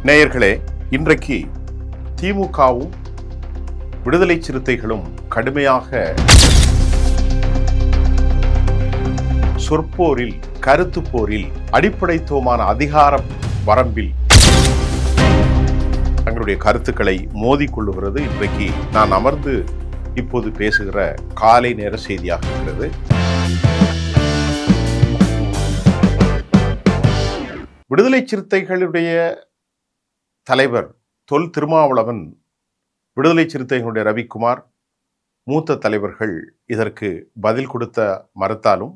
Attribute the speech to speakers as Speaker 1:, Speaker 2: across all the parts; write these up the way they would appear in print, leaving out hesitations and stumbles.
Speaker 1: நேயர்களே, இன்றைக்கு திமுகவும் விடுதலை சிறுத்தைகளும் கடுமையாக சொற்போரில், கருத்து போரில், அடிப்படைத்துவமான அதிகார வரம்பில் தங்களுடைய கருத்துக்களை மோதிக்கொள்ளுகிறது இன்றைக்கு நான் அமர்ந்து இப்போது பேசுகிற காலை நேர செய்தியாக இருக்கிறது. விடுதலை சிறுத்தைகளுடைய தலைவர் தொல் திருமாவளவன், விடுதலை சிறுத்தைகளுடைய ரவிக்குமார், மூத்த தலைவர்கள் இதற்கு பதில் கொடுத்த மறுத்தாலும்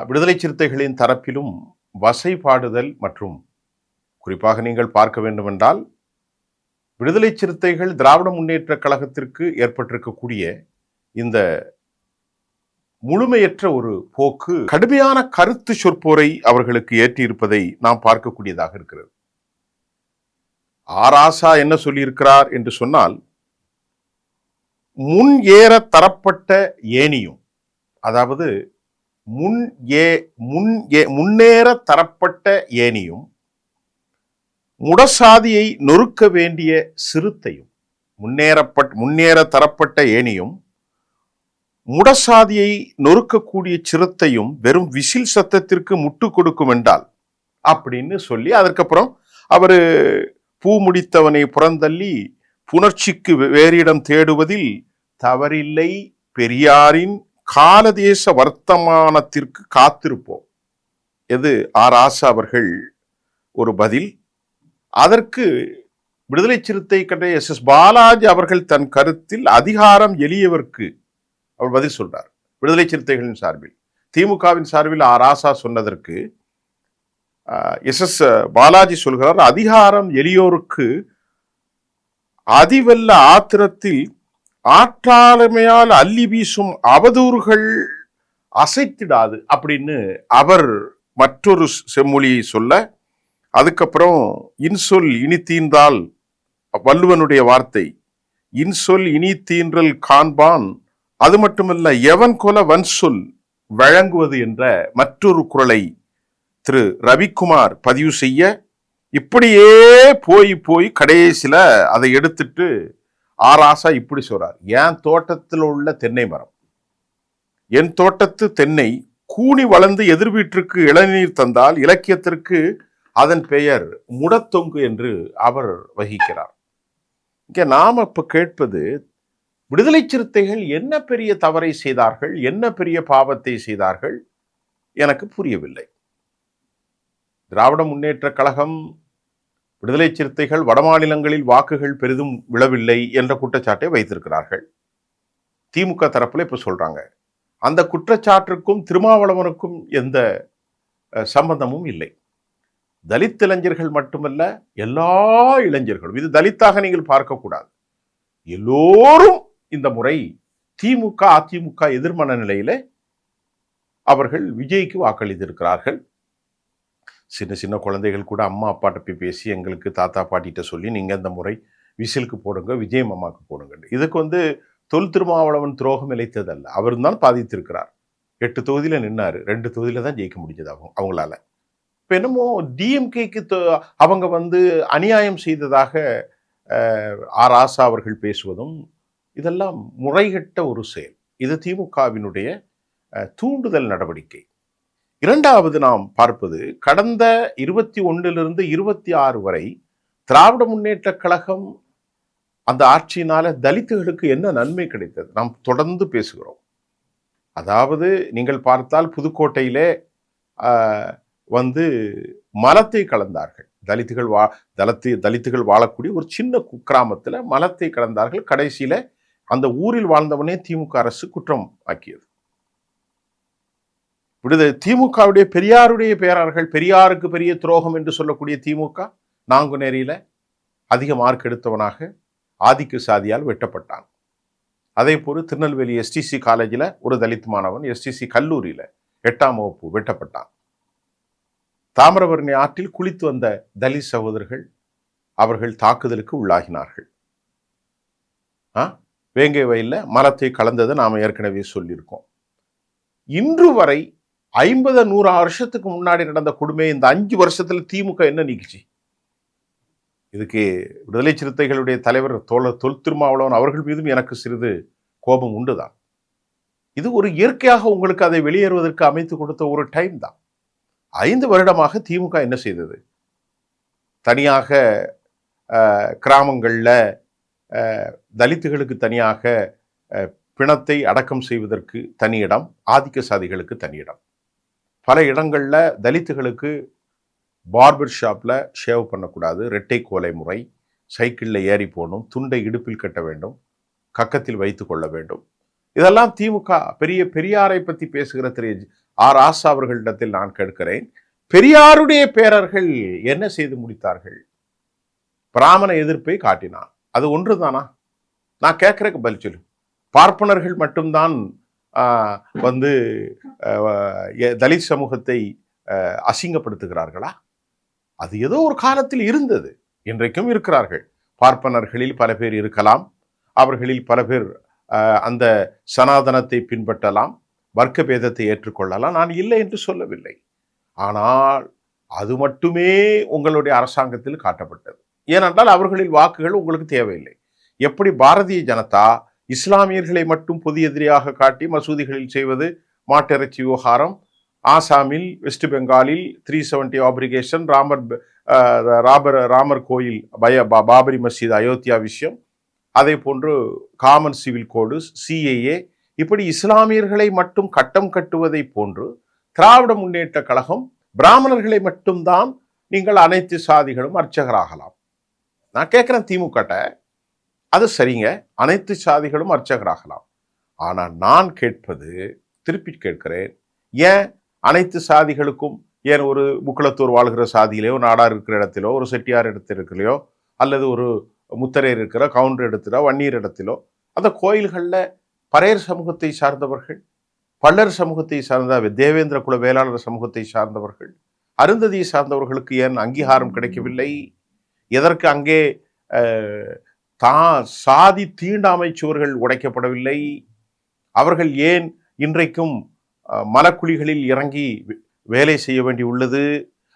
Speaker 1: விடுதலை சிறுத்தைகளின் தரப்பிலும் வசைபாடுதல் மற்றும் குறிப்பாக நீங்கள் பார்க்க வேண்டுமென்றால் விடுதலை சிறுத்தைகள் திராவிட முன்னேற்ற கழகத்திற்கு ஏற்பட்டிருக்கக்கூடிய இந்த முழுமையற்ற ஒரு போக்கு கடுமையான கருத்து சொற்போரை அவர்களுக்கு ஏற்றியிருப்பதை நாம் பார்க்கக்கூடியதாக இருக்கிறது. ஆராசா என்ன சொல்லியிருக்கிறார் என்று சொன்னால், முன் ஏற தரப்பட்ட ஏணியும், அதாவது முன்னேற தரப்பட்ட ஏணியும் முடசாதியை நொறுக்க வேண்டிய சிறுத்தையும், முன்னேற தரப்பட்ட ஏணியும் முடசாதியை நொறுக்கக்கூடிய சிறுத்தையும் வெறும் விசில் சத்தத்திற்கு முட்டு கொடுக்கும் என்றால் அப்படின்னு சொல்லி, அதற்கப்புறம் அவரு பூ முடித்தவனை புறந்தள்ளி புணர்ச்சிக்கு வேறிடம் தேடுவதில் தவறில்லை, பெரியாரின் காலதேச வர்த்தமானத்திற்கு காத்திருப்போம். எது ஆராசா அவர்கள் ஒரு பதில். அதற்கு விடுதலை சிறுத்தை கண்ட எஸ் பாலாஜி அவர்கள் தன் கருத்தில் அதிகாரம் எளியவர்க்கு அவர் பதில் சொல்றார். விடுதலை சிறுத்தைகளின் சார்பில், திமுகவின் சார்பில் ஆராசா சொன்னதற்கு எஸ் பாலாஜி சொல்கிறார், அதிகாரம் எளியோருக்கு அதிவெல்ல ஆத்திரத்தில் ஆற்றாளமையால் அள்ளி வீசும் அவதூறுகள் அசைத்திடாது அப்படின்னு அவர் மற்றொரு செம்மொழியை சொல்ல, அதுக்கப்புறம் இன்சொல் இனி தீர்ந்தால், வள்ளுவனுடைய வார்த்தை, இன்சொல் இனி தீன்றல் காண்பான், அது மட்டுமல்ல எவன் கொல வன் சொல் வழங்குவது என்ற மற்றொரு குறளை திரு ரவிக்குமார் பதிவு செய்ய, இப்படியே போய் கடைசியில அதை எடுத்துட்டு ஆராசா இப்படி சொல்றார், என் தோட்டத்தில் உள்ள தென்னை மரம், என் தோட்டத்து தென்னை கூனி வளர்ந்து எதிர் வீட்டிற்கு இளநீர் தந்தால் இலக்கியத்திற்கு அதன் பெயர் முடத்தொங்கு என்று அவர் வகிக்கிறார். இங்க நாம இப்ப கேட்பது, விடுதலை சிறுத்தைகள் என்ன பெரிய தவறை செய்தார்கள், என்ன பெரிய பாவத்தை செய்தார்கள் எனக்கு புரியவில்லை. திராவிட முன்னேற்ற கழகம், விடுதலை சிறுத்தைகள் வடமாநிலங்களில் வாக்குகள் பெரிதும் விழவில்லை என்ற குற்றச்சாட்டை வைத்திருக்கிறார்கள். திமுக தரப்புல இப்ப சொல்றாங்க, அந்த குற்றச்சாட்டுக்கும் திருமாவளவனுக்கும் எந்த சம்பந்தமும் இல்லை. தலித் இளைஞர்கள் மட்டுமல்ல, எல்லா இளைஞர்களும், இது தலித்தாக நீங்கள் பார்க்கக்கூடாது, எல்லோரும் இந்த முறை திமுக அதிமுக எதிர்மன நிலையில அவர்கள் விஜய்க்கு வாக்களித்திருக்கிறார்கள். சின்ன சின்ன குழந்தைகள் கூட அம்மா அப்பாட்ட போய் பேசி, எங்களுக்கு தாத்தா பாட்டிகிட்ட சொல்லி, நீங்க இந்த முறை விசிலுக்கு போடுங்க, விஜய் மாமாக்கு போடுங்க. இதுக்கு தொல் திருமாவளவன் துரோகம் இழைத்ததல்ல, அவர் தான் பாதித்திருக்கிறார். 8 தொகுதியில நின்னாரு, 2 தொகுதியில தான் ஜெயிக்க முடிஞ்சது அவங்களால. இப்ப என்னமோ டிஎம்கேக்கு அவங்க அநியாயம் செய்ததாக ஆராசா அவர்கள் பேசுவதும் இதெல்லாம் முறைகெட்ட ஒரு செயல். இது திமுகவினுடைய தூண்டுதல் நடவடிக்கை. இரண்டாவது நாம் பார்ப்பது, கடந்த 21 26 வரை திராவிட முன்னேற்ற கழகம் அந்த ஆட்சியினால தலித்துகளுக்கு என்ன நன்மை கிடைத்தது நாம் தொடர்ந்து பேசுகிறோம். அதாவது நீங்கள் பார்த்தால் புதுக்கோட்டையிலே மலத்தை கலந்தார்கள். தலித்துகள் வாழக்கூடிய ஒரு சின்ன குக்கிராமத்தில் மலத்தை கலந்தார்கள். கடைசியில அந்த ஊரில் வாழ்ந்தவனே திமுக அரசு குற்றம் ஆக்கியது. திமுகவுடைய பெரியாருடைய பேரார்கள், பெரியாருக்கு பெரிய துரோகம் என்று சொல்லக்கூடிய திமுக நாங்குநேரியில அதிக மார்க் எடுத்தவனாக ஆதிக்க சாதியால் வெட்டப்பட்டான். அதே போல திருநெல்வேலி எஸ்டிசி காலேஜில் ஒரு தலித் மாணவன், எஸ்டிசி கல்லூரியில 8ஆம் வகுப்பு வெட்டப்பட்டான். தாமிரபரணி ஆற்றில் குளித்து வந்த தலித் சகோதரர்கள் அவர்கள் தாக்குதலுக்கு உள்ளாகினார்கள். வேங்கை வயல்ல மலத்தை கலந்ததை நாம ஏற்கனவே சொல்லியிருக்கோம். இன்று வரை 50-100 வருஷத்துக்கு முன்னாடி நடந்த கொடுமை இந்த 5 வருஷத்துல திமுக என்ன நீக்குச்சு? இதுக்கு விடுதலை சிறுத்தைகளுடைய தலைவர் தோழர் தொல் திருமாவளவன் அவர்கள் மீதும் எனக்கு சிறிது கோபம் உண்டுதான். இது ஒரு இயற்கையாக உங்களுக்கு அதை வெளியேறுவதற்கு அமைத்து கொடுத்த ஒரு டைம் தான். 5 வருடமாக திமுக என்ன செய்தது? தனியாக கிராமங்களில் தலித்துகளுக்கு தனியாக பிணத்தை அடக்கம் செய்வதற்கு தனி இடம், ஆதிக்க சாதிகளுக்கு தனி இடம். பல இடங்களில் தலித்துகளுக்கு பார்பர் ஷாப்பில் ஷேவ் பண்ணக்கூடாது, இரட்டை கோலை முறை, சைக்கிளில் ஏறி போகணும், துண்டை இடுப்பில் கட்ட வேண்டும், கக்கத்தில் வைத்து கொள்ள வேண்டும். இதெல்லாம் திமுக பெரியாரை பற்றி பேசுகிற திரு ஆர் ஆசா அவர்களிடத்தில் நான் கேட்கிறேன், பெரியாருடைய பேரர்கள் என்ன செய்து முடித்தார்கள்? பிராமண எதிர்ப்பை காட்டினான். அது ஒன்றுதானா? நான் கேட்கிறேன், பதில் சொல்லு. பார்ப்பனர்கள் மட்டும்தான் வந்து தலித் சமூகத்தை அசிங்கப்படுத்துகிறார்களா? அது ஏதோ ஒரு காலத்தில் இருந்தது, இன்றைக்கும் இருக்கிறார்கள். பார்ப்பனர்களில் பல பேர் இருக்கலாம், அவர்களில் பல பேர் அந்த சனாதனத்தை பின்பற்றலாம், வர்க்க பேதத்தை ஏற்றுக்கொள்ளலாம், நான் இல்லை என்று சொல்லவில்லை. ஆனால் அது மட்டுமே உங்களுடைய அரசாங்கத்தில் காட்டப்பட்டது. ஏனென்றால் அவர்களின் வாக்குகள் உங்களுக்கு தேவையில்லை. எப்படி பாரதிய ஜனதா இஸ்லாமியர்களை மட்டும் பொது எதிரியாக காட்டி மசூதிகளில் செய்வது, மாட்டிறைச்சி விவகாரம், ஆசாமில், வெஸ்ட் பெங்காலில் 370 ஆப்ரிகேஷன், ராமர் கோயில், பாபரி மஸ்ஜித், அயோத்தியா விஷயம், அதே போன்று காமன் சிவில் கோடு, சிஏஏ, இப்படி இஸ்லாமியர்களை மட்டும் கட்டம் கட்டுவதை போன்று திராவிட முன்னேற்ற கழகம் பிராமணர்களை மட்டும்தான் நீங்கள் அனைத்து சாதிகளும் அர்ச்சகராகலாம். நான் கேட்கிறேன் திமுக, அது சரிங்க, அனைத்து சாதிகளும் அர்ச்சகராகலாம். ஆனால் நான் கேட்பது, திருப்பி கேட்கிறேன், ஏன் அனைத்து சாதிகளுக்கும், ஏன் ஒரு முக்குளத்தூர் வாழ்கிற சாதியிலையோ, நாடார் இருக்கிற இடத்திலோ, ஒரு செட்டியார் இடத்திலோ, அல்லது ஒரு முத்தரையர் இருக்கிற கவுண்டர் இடத்திலோ, வன்னியர் இடத்திலோ, அந்த கோயில்களில் பறையர் சமூகத்தை சார்ந்தவர்கள், பல்லர் சமூகத்தை சார்ந்த தேவேந்திர குல வேளாளர் சமூகத்தை சார்ந்தவர்கள், அருந்ததியை சார்ந்தவர்களுக்கு ஏன் அங்கீகாரம் கிடைக்கவில்லை? எதற்கு அங்கே சாதி தீண்டாமை சுவர்கள் உடைக்கப்படவில்லை? அவர்கள் ஏன் இன்றைக்கும் மலக்குழிகளில் இறங்கி வேலை செய்ய வேண்டி உள்ளது?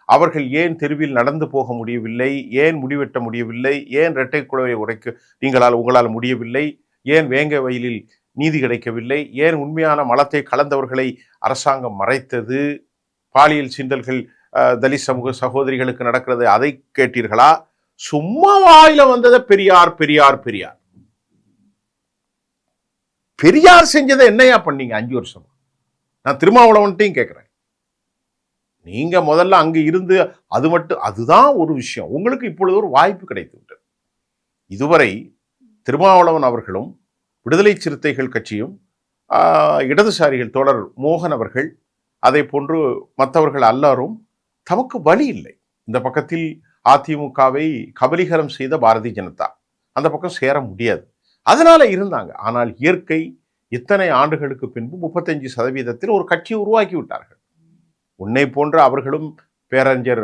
Speaker 1: அவர்கள் ஏன் தெருவில் நடந்து போக முடியவில்லை? ஏன் முடிவெட்ட முடியவில்லை? ஏன் இரட்டை குழவை உடைக்க உங்களால் முடியவில்லை? ஏன் வேங்க வயலில் நீதி கிடைக்கவில்லை? ஏன் உண்மையான மலத்தை கலந்தவர்களை அரசாங்கம் மறைத்தது? பாலியல் சீண்டல்கள் தலித் சமூக சகோதரிகளுக்கு நடக்கிறது, அதை கேட்டீர்களா? சும்மா வாயில வந்ததை பெரியார் பெரியார் பெரியார் பெரியார் செஞ்சதை என்னையா பண்ணீங்க 5 வருஷம்? நான் திருமாவளவன்ட்டையும் கேட்கிறேன். நீங்க முதல்ல அங்க இருந்து அதுதான் ஒரு விஷயம். உங்களுக்கு இப்பொழுது ஒரு வாய்ப்பு கிடைத்து விட்டது. இதுவரை திருமாவளவன் அவர்களும் விடுதலை சிறுத்தைகள் கட்சியும் இடதுசாரிகள் தோழர் மோகன் அவர்கள், அதை போன்று மற்றவர்கள் எல்லாரும் தமக்கு வழி இல்லை. இந்த பக்கத்தில் அதிமுகவை கபலீகரம் செய்த பாரதிய ஜனதா அந்த பக்கம் சேர முடியாது, அதனால இருந்தாங்க. ஆனால் இயற்கை இத்தனை ஆண்டுகளுக்கு பின்பு 35% ஒரு கட்சியை உருவாக்கி விட்டார்கள். உன்னை போன்ற அவர்களும் பேரறிஞர்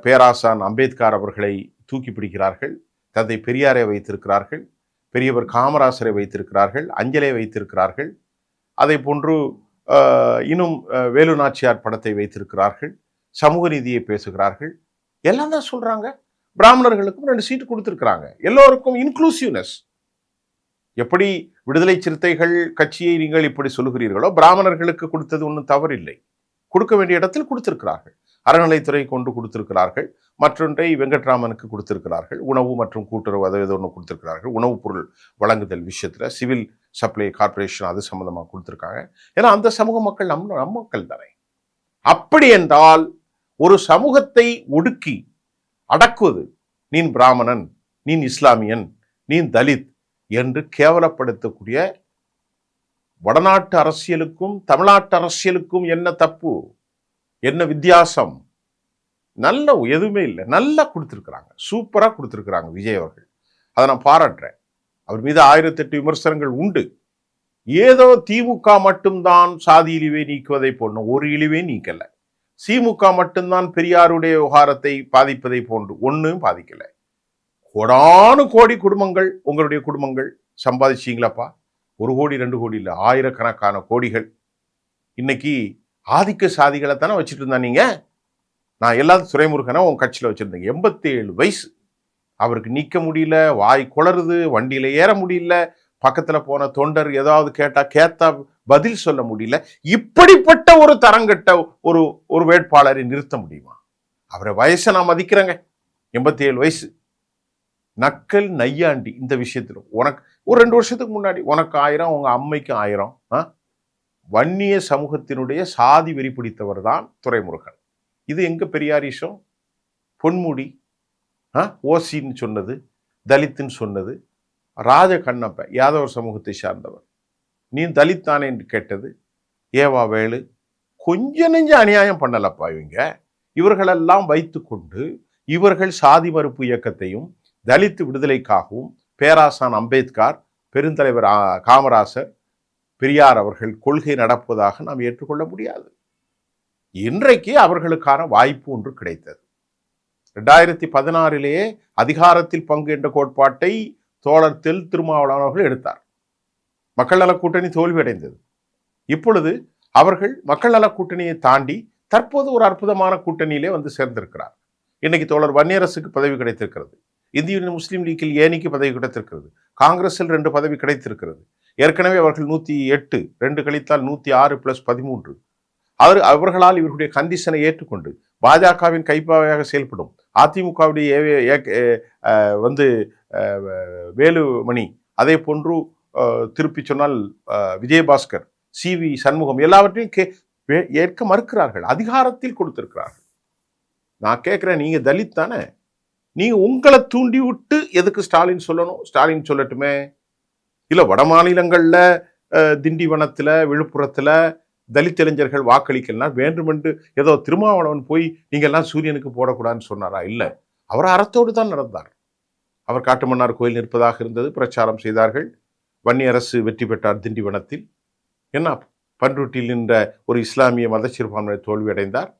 Speaker 1: பேராசான் அம்பேத்கர் அவர்களை தூக்கி பிடிக்கிறார்கள், தந்தை பெரியாரை வைத்திருக்கிறார்கள், பெரியவர் காமராசரை வைத்திருக்கிறார்கள், அஞ்சலை வைத்திருக்கிறார்கள், அதை போன்று இன்னும் வேலு நாச்சியார் படத்தை வைத்திருக்கிறார்கள், சமூக நீதியை பேசுகிறார்கள், எல்லாம் தான் சொல்றாங்க. பிராமணர்களுக்கும் 2 சீட்டு கொடுத்திருக்கிறாங்க. எல்லோருக்கும் இன்க்ளூசிவ்னஸ். எப்படி விடுதலை சிறுத்தைகள் கட்சியை நீங்கள் இப்படி சொல்லுகிறீர்களோ, பிராமணர்களுக்கு கொடுத்தது ஒன்றும் தவறில்லை. கொடுக்க வேண்டிய இடத்தில் கொடுத்திருக்கிறார்கள். அறநிலைத்துறை கொண்டு கொடுத்திருக்கிறார்கள், மற்றொன்றை வெங்கட்ராமனுக்கு கொடுத்திருக்கிறார்கள், உணவு மற்றும் கூட்டுறவு அதை ஒன்று கொடுத்திருக்கிறார்கள், உணவுப் பொருள் வழங்குதல் விஷயத்துல சிவில் சப்ளை கார்பரேஷன் அது சம்பந்தமா கொடுத்திருக்காங்க. ஏன்னா அந்த சமூக மக்கள் நம்ம மக்கள் தானே. அப்படி என்றால் ஒரு சமூகத்தை ஒடுக்கி அடக்குவது, நீ பிராமணன், நீ இஸ்லாமியன், நீ தலித் என்று கேவலப்படுத்தக்கூடிய வடநாட்டு அரசியலுக்கும் தமிழ்நாட்டு அரசியலுக்கும் என்ன தப்பு, என்ன வித்தியாசம்? நல்ல எதுவுமே இல்லை, நல்லா கொடுத்துருக்குறாங்க, சூப்பராக கொடுத்துருக்குறாங்க விஜய் அவர்கள். அதை நான் பாராட்டுறேன். அவர் மீது 1008 விமர்சனங்கள் உண்டு. ஏதோ திமுக மட்டும்தான் சாதி இழிவை நீக்குவதை போன்று ஒரு இழிவை நீக்கல, திமுக மட்டும்தான் பெரியாருடைய விவகாரத்தை பாதிப்பதை போன்று ஒன்றும் பாதிக்கல. கோடானு கோடி குடும்பங்கள், உங்களுடைய குடும்பங்கள் சம்பாதிச்சிங்களாப்பா, 1 கோடி 2 கோடி இல்லை, ஆயிரக்கணக்கான கோடிகள். இன்னைக்கு ஆதிக்க சாதிகளை தானே வச்சுட்டு இருந்தா நீங்க. நான் எல்லாத்தையும் துரைமுருகனை உன் கட்சியில் வச்சிருந்தேங்க. 87 வயசு அவருக்கு நிற்க முடியல, வாய் குளறுது, வண்டியில ஏற முடியல, பக்கத்துல போன தொண்டர் ஏதாவது கேட்டா பதில் சொல்ல முடியல. இப்படிப்பட்ட ஒரு தரங்கட்ட ஒரு ஒரு வேட்பாளரை நிறுத்த முடியுமா? அவரை வயசை நான் மதிக்கிறேங்க, 87 வயசு. நக்கல் நையாண்டி இந்த விஷயத்துல. உனக்கு ஒரு 2 வருஷத்துக்கு முன்னாடி உனக்கு 1000, உங்க அம்மைக்கு 1000. வன்னிய சமூகத்தினுடைய சாதி வெறி பிடித்தவர் தான் துரைமுருகன். இது எங்க பெரியாரிசம்? பொன்முடி ஓசின்னு சொன்னது, தலித்துன்னு சொன்னது, ராஜ கண்ணப்ப யாதவர் சமூகத்தை சார்ந்தவர், நீ தலித் தானே என்று கேட்டது, ஏவா வேலு. கொஞ்ச நெஞ்ச அநியாயம் பண்ணலப்பா இவங்க. இவர்களெல்லாம் வைத்துக்கொண்டு இவர்கள் சாதி மறுப்பு இயக்கத்தையும் தலித்து விடுதலைக்காகவும் பேராசான் அம்பேத்கர், பெருந்தலைவர் காமராசர், பெரியார் அவர்கள் கொள்கை நடப்பதாக நாம் ஏற்றுக்கொள்ள முடியாது. இன்றைக்கு அவர்களுக்கான வாய்ப்பு ஒன்று கிடைத்தது. 2016 அதிகாரத்தில் பங்கு என்ற கோட்பாட்டை தோழர் திருமாவளவன் அவர்கள் எடுத்தார். மக்கள் நல கூட்டணி தோல்வியடைந்தது. இப்பொழுது அவர்கள் மக்கள் நல கூட்டணியை தாண்டி தற்போது ஒரு அற்புதமான கூட்டணியிலே வந்து சேர்ந்திருக்கிறார். இன்னைக்கு தோழர் வன்னியரசுக்கு பதவி கிடைத்திருக்கிறது, இந்திய யூனியன் முஸ்லீம் லீக்கில் ஏனிக்கு பதவி கிடைத்திருக்கிறது, காங்கிரஸில் 2 பதவி கிடைத்திருக்கிறது. ஏற்கனவே அவர்கள் 108, 2 கழித்தால் 106 + 13. அவர்களால் இவர்களுடைய கண்டிஷனை ஏற்றுக்கொண்டு பாஜகவின் கைப்பாவையாக செயல்படும் அதிமுகவுடைய வந்து வேலுமணி, அதே போன்று திருப்பி சொன்னால் விஜயபாஸ்கர், CV சண்முகம் எல்லாவற்றையும் ஏற்க மறுக்கிறார்கள், அதிகாரத்தில் கொடுத்திருக்கிறார்கள். நான் கேட்கிறேன், நீங்க தலித் தானே? நீங்க உங்களை தூண்டி விட்டு எதுக்கு ஸ்டாலின் சொல்லணும்? ஸ்டாலின் சொல்லட்டுமே. இல்ல வட மாநிலங்கள்ல திண்டிவனத்துல, விழுப்புரத்துல தலித் இளைஞர்கள் வாக்களிக்கலாம் வேண்டுமென்று ஏதோ திருமாவளவன் போய் நீங்க எல்லாம் சூரியனுக்கு போடக்கூடாதுன்னு சொன்னாரா? இல்ல, அவர் அறத்தோடு தான் நடந்தார். அவர் காட்டுமன்னார் கோயில் நிற்பதாக இருந்தது, பிரச்சாரம் செய்தார்கள். வன்னியரசு வெற்றி பெற்றார் திண்டிவனத்தில். என்ன பன்ருட்டில் நின்ற ஒரு இஸ்லாமிய மத சிறுபான்மையை தோல்வியடைந்தார்.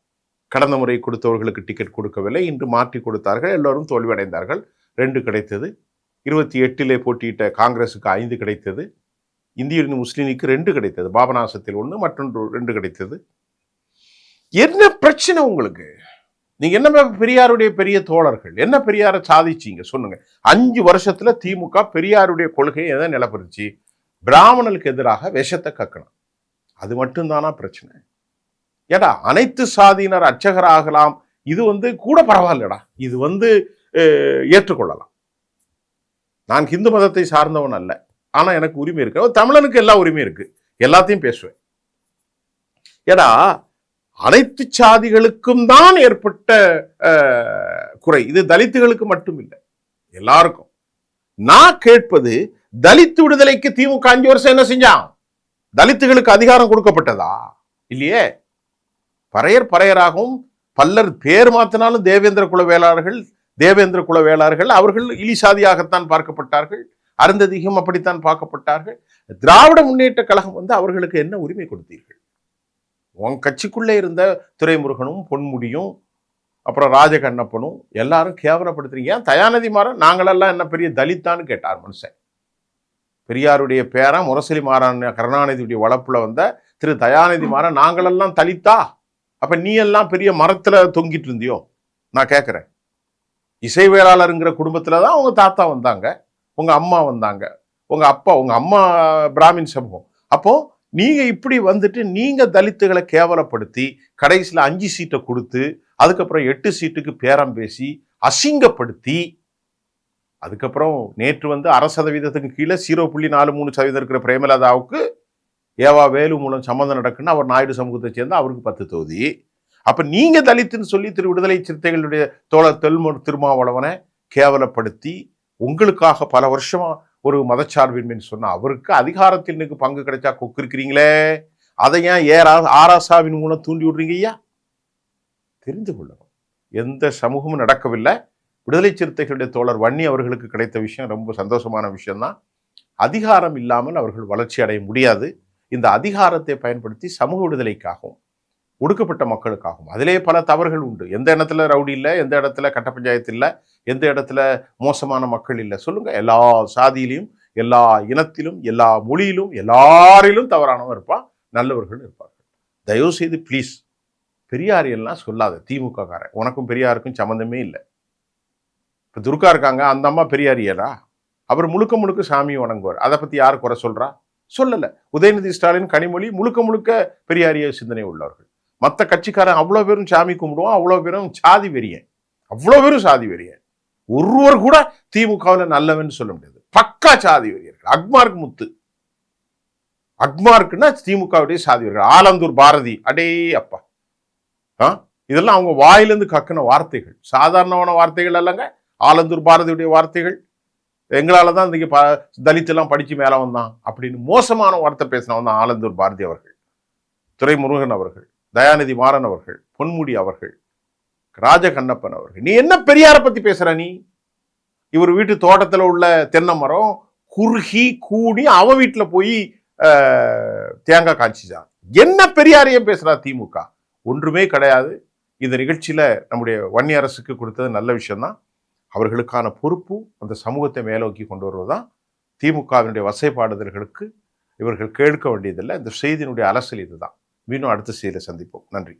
Speaker 1: கடந்த முறை கொடுத்தவர்களுக்கு டிக்கெட் கொடுக்கவில்லை, இன்று மாற்றி கொடுத்தார்கள், எல்லோரும் தோல்வியடைந்தார்கள். 2 கிடைத்தது. 28 போட்டியிட்ட காங்கிரசுக்கு 5 கிடைத்தது. இந்திய யூனியன் முஸ்லீம் லீக்கு 2 கிடைத்தது. பாபநாசத்தில் 1, மற்றொன்று 2 கிடைத்தது. என்ன பிரச்சனை உங்களுக்கு? நீங்க என்ன பெரியாருடைய பெரிய தோழர்கள், என்ன பெரியாரை சாதிச்சீங்க சொல்லுங்க. 5 வருஷத்துல திமுக பெரியாருடைய கொள்கையை எதை நிலப்பரிச்சு? பிராமணனுக்கு எதிராக விஷத்தை கக்கணும். அது மட்டும்தானா பிரச்சனை? ஏடா அனைத்து சாதியினர் அர்ச்சகராகலாம், இது கூட பரவாயில்லடா, இது ஏற்றுக்கொள்ளலாம். நான் ஹிந்து மதத்தை சார்ந்தவன் அல்ல, ஆனா எனக்கு உரிமை இருக்கு. தமிழனுக்கு எல்லா உரிமையும் இருக்கு, எல்லாத்தையும் பேசுவேன். ஏடா அனைத்து சாதிகளுக்கும் தான் ஏற்பட்ட குறை, இது தலித்துகளுக்கு மட்டும் இல்லை, எல்லாருக்கும். நான் கேட்பது, தலித்து விடுதலைக்கு திமுக 5 வருஷம் என்ன செஞ்சான்? தலித்துகளுக்கு அதிகாரம் கொடுக்கப்பட்டதா? இல்லையே. பறையராகவும் பல்லர் பேர் மாத்தினாலும் தேவேந்திர குல வேளாளர்கள் அவர்கள் இழிசாதியாகத்தான் பார்க்கப்பட்டார்கள். அருந்ததிகம் அப்படித்தான் பார்க்கப்பட்டார்கள். திராவிட முன்னேற்ற கழகம் அவர்களுக்கு என்ன உரிமை கொடுத்தீர்கள்? உன் கட்சிக்குள்ளே இருந்த துரைமுருகனும், பொன்முடியும், அப்புறம் ராஜகண்ணப்பனும் எல்லாரும் கேவலப்படுத்துறீங்க. ஏன் தயாநிதி மாறன் நாங்களெல்லாம் என்ன பெரிய தலித்தான்னு கேட்டார் மனுஷன். பெரியாருடைய பேரன் முரசொலி மாறன் கருணாநிதியுடைய வளப்புல வந்த திரு தயாநிதி மாறன் நாங்களெல்லாம் தலித்தா? அப்ப நீ எல்லாம் பெரிய மரத்துல தொங்கிட்டு இருந்தியோ? நான் கேட்கிறேன். இசைவேளாளருங்கிற குடும்பத்துலதான் உங்க தாத்தா வந்தாங்க, உங்க அம்மா வந்தாங்க, உங்க அப்பா, உங்க அம்மா பிராமின் சமூகம். அப்போ நீங்க இப்படி நீங்க தலித்துகளை கேவலப்படுத்தி கடைசியில் 5 சீட்டை கொடுத்து அதுக்கப்புறம் 8 சீட்டுக்கு பேரம் பேசி அசிங்கப்படுத்தி, அதுக்கப்புறம் நேற்று 1% கீழே 0.43% இருக்கிற பிரேமலதாவுக்கு ஏவா வேலு மூலம் சம்மந்தம் நடக்குன்னு அவர் நாயுடு சமூகத்தை சேர்ந்து அவருக்கு 10 தொகுதி. அப்ப நீங்க தலித்துன்னு சொல்லி திரு விடுதலை சிறுத்தைகளுடைய தோழர் திருமாவளவனை கேவலப்படுத்தி உங்களுக்காக பல வருஷமா ஒரு மதச்சார்பின்மை சொன்ன அவருக்கு அதிகாரத்தில் இன்னைக்கு பங்கு கிடைச்சா கொக்கிருக்கிறீங்களே, அதை ஏன் ஆராசாவின் மூலம் தூண்டி விடுறீங்க? ஐயா, தெரிந்து கொள்ளணும். எந்த சமூகமும் நடக்கவில்லை. விடுதலை சிறுத்தைகளுடைய தோழர் வன்னி அவர்களுக்கு கிடைத்த விஷயம் ரொம்ப சந்தோஷமான விஷயம்தான். அதிகாரம் இல்லாமல் அவர்கள் வளர்ச்சி அடைய முடியாது. இந்த அதிகாரத்தை பயன்படுத்தி சமூக விடுதலைக்காகவும் ஒடுக்கப்பட்ட மக்களுக்காகவும் அதிலே பல தவறுகள் உண்டு. எந்த இடத்துல ரவுடி இல்லை, எந்த இடத்துல கட்ட பஞ்சாயத்து இல்லை, எந்த இடத்துல மோசமான மக்கள் இல்லை சொல்லுங்க. எல்லா சாதியிலையும், எல்லா இனத்திலும், எல்லா மொழியிலும், எல்லாரிலும் தவறானவன் இருப்பான், நல்லவர்கள் இருப்பார்கள். தயவு செய்து ப்ளீஸ் பெரியார் எல்லாம் சொல்லாத. திமுக காரன், உனக்கும் பெரியாருக்கும் சம்மந்தமே இல்லை. இப்போ துர்கா இருக்காங்க, அந்த அம்மா பெரியாரியரா? அவர் முழுக்க முழுக்க சாமியை வணங்குவார். அதை பற்றி யார் குறை சொல்றா? சொல்லலை. உதயநிதி ஸ்டாலின், கனிமொழி முழுக்க முழுக்க பெரியாரிய சிந்தனை உள்ளவர்கள். மற்ற கட்சிக்காரன் அவ்வளோ பேரும் சாமி கும்பிடுவான், அவ்வளோ பேரும் சாதி வெறியன், அவ்வளோ பேரும் சாதி வெறியன். ஒருவர் கூட திமுகவில் நல்லவன்னு சொல்ல முடியாது. பக்கா சாதி வெறியர்கள். அக்மார்க் முத்து, அக்மார்க்குன்னா திமுகவுடைய சாதி வெறியர்கள். ஆலந்தூர் பாரதி, அடே அப்பா, இதெல்லாம் அவங்க வாயிலிருந்து கக்கின வார்த்தைகள், சாதாரணமான வார்த்தைகள் அல்லங்க. ஆலந்தூர் பாரதியுடைய வார்த்தைகள். எங்களால தான் இன்னைக்கு தலித்தெல்லாம் படிச்சு மேல வந்தான் அப்படின்னு மோசமான வார்த்தை பேசினவன் தான் ஆலந்தூர் பாரதி அவர்கள், துரைமுருகன் அவர்கள், தயாநிதி மாறன் அவர்கள், பொன்முடி அவர்கள், ராஜகண்ணப்பன் அவர்கள். நீ என்ன பெரியாரை பத்தி பேசுற? நீ இவர் வீட்டு தோட்டத்துல உள்ள தென்னை மரம் குறுகி கூடி அவன் வீட்டுல போய் தேங்காய் காய்ச்சிச்சான். என்ன பெரியாரையும் பேசுறா திமுக? ஒன்றுமே கிடையாது. இந்த நிகழ்ச்சியில நம்முடைய வன்னி அரசுக்கு கொடுத்தது நல்ல விஷயம்தான். அவர்களுக்கான பொறுப்பு அந்த சமூகத்தை மேலோக்கி கொண்டு வருவதுதான். திமுகவினுடைய வசைப்பாடுதல்களுக்கு இவர்கள் கேட்க வேண்டியதில்லை. இந்த செய்தியினுடைய அலசல் இதுதான். மீண்டும் அடுத்த செய்தியில சந்திப்போம். நன்றி.